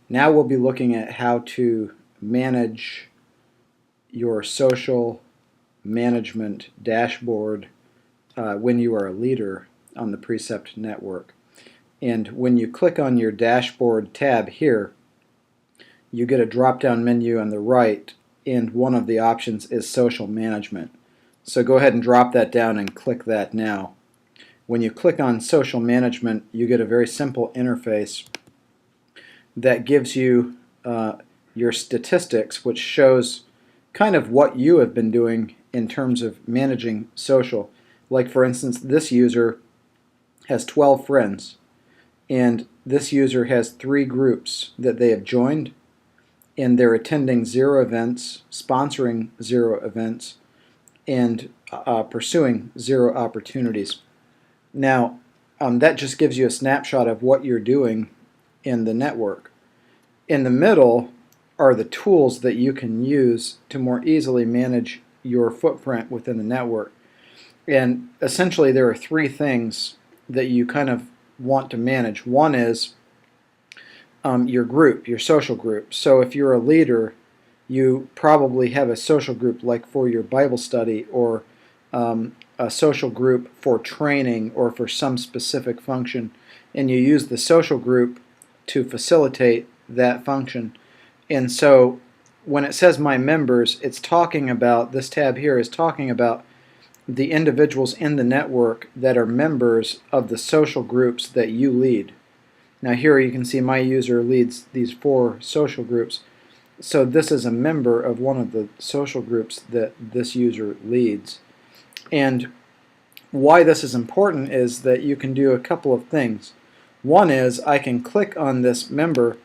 Now we'll be looking at how to manage your social management dashboard when you are a leader on the Precept network. And when you click on your dashboard tab here, you get a drop-down menu on the right, and one of the options is social management. So go ahead and drop that down and click that now. When you click on social management, you get a very simple interface that gives you your statistics, which shows kind of what you have been doing in terms of managing social. Like for instance, this user has 12 friends, and this user has 3 groups that they have joined, and they're attending 0 events, sponsoring 0 events, and pursuing 0 opportunities. Now, that just gives you a snapshot of what you're doing in the network. In the middle are the tools that you can use to more easily manage your footprint within the network. And essentially there are 3 things that you kind of want to manage. One is your group, your social group. So if you're a leader, you probably have a social group like for your Bible study, or a social group for training or for some specific function, and you use the social group to facilitate that function. And so when it says my members, it's talking about, this tab here is talking about the individuals in the network that are members of the social groups that you lead. Now here you can see my user leads these 4 social groups. So this is a member of one of the social groups that this user leads. And why this is important is that you can do a couple of things. One is I can click on this member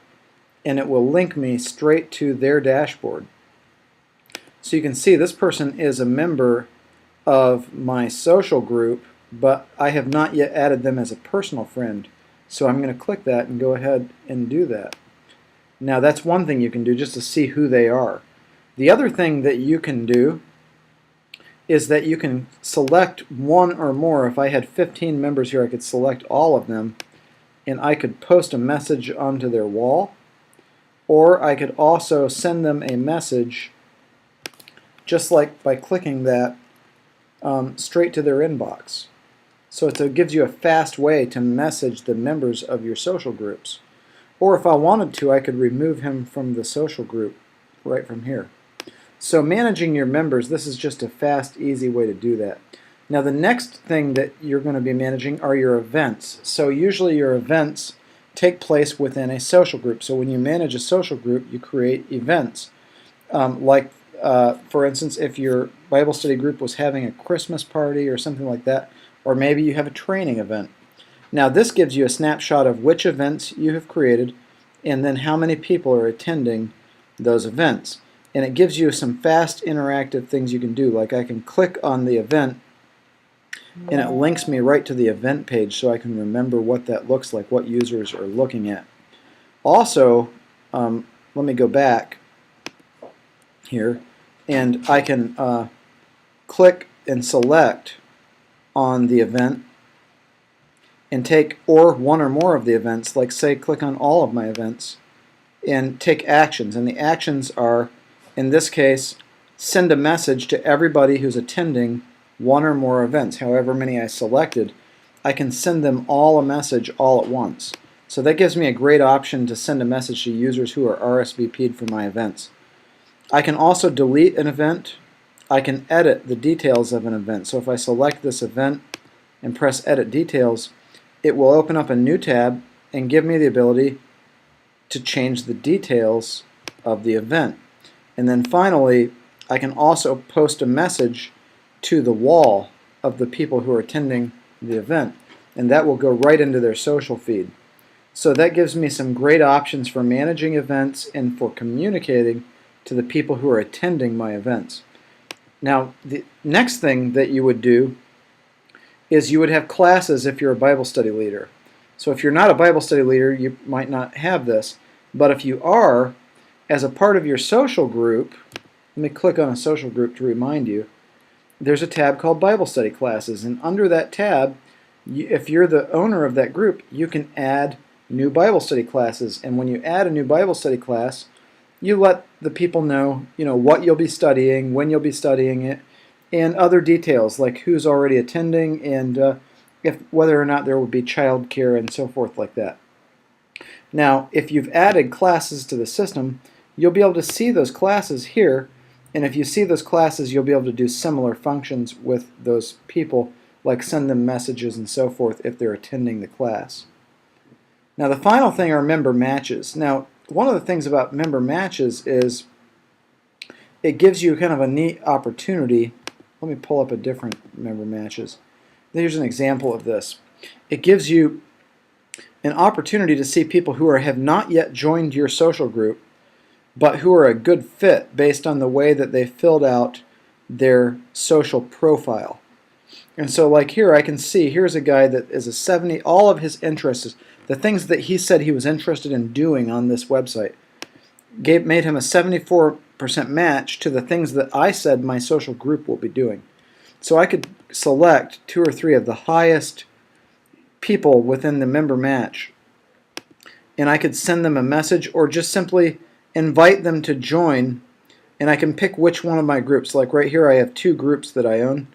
and it will link me straight to their dashboard. So you can see this person is a member of my social group, but I have not yet added them as a personal friend. So I'm going to click that and go ahead and do that. Now that's one thing you can do just to see who they are. The other thing that you can do is that you can select one or more. If I had 15 members here, I could select all of them, and I could post a message onto their wall, or I could also send them a message just like by clicking that straight to their inbox. So it gives you a fast way to message the members of your social groups. Or if I wanted to, I could remove him from the social group right from here. So managing your members, this is just a fast, easy way to do that. Now the next thing that you're going to be managing are your events. So usually your events take place within a social group. So when you manage a social group, you create events. For instance, if your Bible study group was having a Christmas party or something like that, or maybe you have a training event. Now this gives you a snapshot of which events you have created and then how many people are attending those events. And it gives you some fast interactive things you can do, like I can click on the event and it links me right to the event page so I can remember what that looks like, what users are looking at. Also, let me go back here, and I can click and select on the event and take one or more of the events, like say click on all of my events and take actions. And the actions are, in this case, send a message to everybody who's attending one or more events. However many I selected, I can send them all a message all at once. So that gives me a great option to send a message to users who are RSVP'd for my events. I can also delete an event. I can edit the details of an event. So if I select this event and press Edit Details, it will open up a new tab and give me the ability to change the details of the event. And then finally, I can also post a message to the wall of the people who are attending the event, and that will go right into their social feed. So that gives me some great options for managing events and for communicating to the people who are attending my events. Now, the next thing that you would do is you would have classes if you're a Bible study leader. So if you're not a Bible study leader, you might not have this. But if you are, as a part of your social group, let me click on a social group to remind you, there's a tab called Bible Study Classes. And under that tab, if you're the owner of that group, you can add new Bible study classes. And when you add a new Bible study class, you let the people know, what you'll be studying, when you'll be studying it, and other details like who's already attending and whether or not there will be child care and so forth like that. Now, if you've added classes to the system, you'll be able to see those classes here, and if you see those classes, you'll be able to do similar functions with those people, like send them messages and so forth if they're attending the class. Now, the final thing are member matches. Now, one of the things about member matches is it gives you kind of a neat opportunity. Let me pull up a different member matches. Here's an example of this. It gives you an opportunity to see people who have not yet joined your social group, but who are a good fit based on the way that they filled out their social profile. And so like here I can see, here's a guy that is a 70, all of his interests, the things that he said he was interested in doing on this website, made him a 74% match to the things that I said my social group will be doing. So I could select 2 or 3 of the highest people within the member match, and I could send them a message or just simply invite them to join, and I can pick which one of my groups. Like right here I have 2 groups that I own,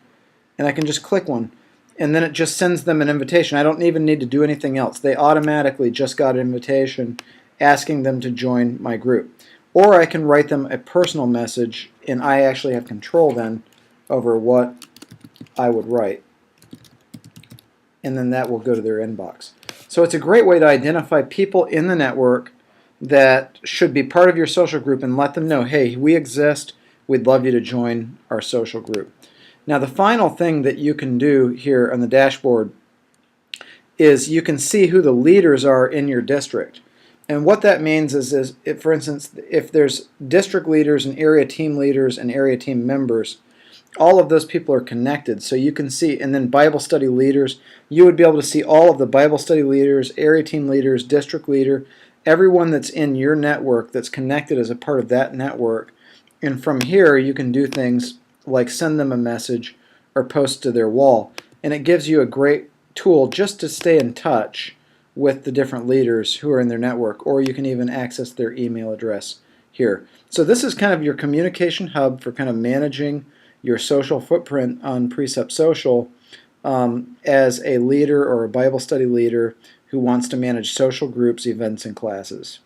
and I can just click one, and then it just sends them an invitation. I don't even need to do anything else. They automatically just got an invitation asking them to join my group. Or I can write them a personal message, and I actually have control then over what I would write, and then that will go to their inbox. So it's a great way to identify people in the network that should be part of your social group and let them know, hey, we exist, we'd love you to join our social group. Now the final thing that you can do here on the dashboard is you can see who the leaders are in your district. And what that means is if, for instance, if there's district leaders and area team leaders and area team members, all of those people are connected, so you can see, and then Bible study leaders, you would be able to see all of the Bible study leaders, area team leaders, district leader, everyone that's in your network that's connected as a part of that network. And from here you can do things like send them a message or post to their wall. And it gives you a great tool just to stay in touch with the different leaders who are in their network, or you can even access their email address here. So this is kind of your communication hub for kind of managing your social footprint on Precept Social as a leader or a Bible study leader who wants to manage social groups, events, and classes.